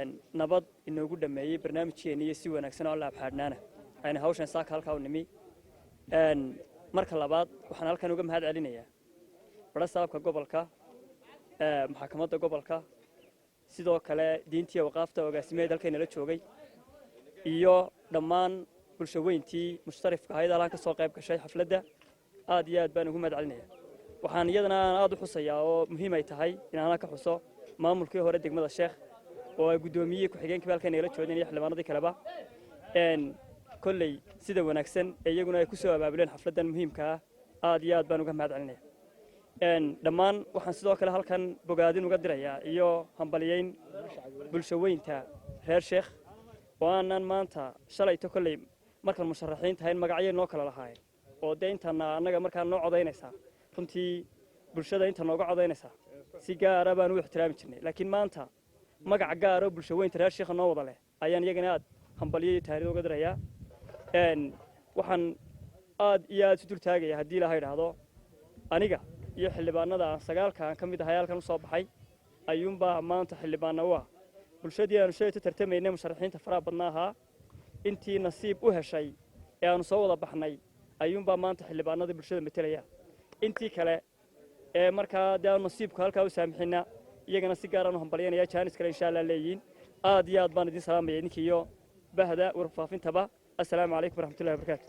nabad inoogu dhameeyay barnaamijkeena si wanaagsan oo la abxaadnaana ayna hawshan saaka halka u nimi marka labaad waxaan halkan uga mahad celinayaa barasaabka gobolka maxkamadda gobolka sidoo kale diintii waqaafta ogaasimeed halkayna la joogay iyo dhammaan bulshaweyntii mushtarifka ahayd halka ka soo qayb gashay xafladda aad iyo aad baan ugu mahad celinayaa waxaan iyadana aad u xusayaa oo muhiim ay tahay in aan ka xuso maamulkii hore degmada Sheekh oo ay gudoomiyay ku xigeenkii halkayna la joogeen iyo xildhibaanadii kaleba kolley sida wanaagsan iyaguna ay ku soo abaabuleen xafladan muhiimka ah aad iyo aad baan uga mahad celinayaa dhammaan waxaan sidoo kale halkan bogaadin uga dirayaa iyo hambaliyeyn bulshaweynta reer Sheekh oo aanan maanta shalayto kolley markan musharaxiin tahay magacyo noo kala lahaayeen oo deyntaana anaga markaa noo codaynaysa runtii bulshada inta nooga codaynaysa si gaar ah baan u ixtiraami jirnay laakiin maanta magac gaar ah bulshaweynta reer Sheekh noo wada leh ayaan iyagana aad hambaliyeey taariikh uga dirayaa waxaan aad iyo aad u dul taagaya hadii la yiraahdo aniga iyo xildhibaanada aan sagaalka ka mid ahay halkan soo baxay ayuunba maanta xildhibaana waa bulshadii aanu sheegay tartameynay musharaxiinta faraha badnaaha intii nasiib u heshay ee aanu soo wada baxnay ayuunba maanta xildhibaanada bulshada metelaya intii kale ee markaa daan nasiibku halka u saamixina iyagana si gaar ah u hambalyeynaya jaanis kale insha Allah leeyiin aad iyo aad baan idin salaamayaa idinkiyo bahda warfaafintaba assalaamu calaykum waraxmatullaahi wabarakaatuh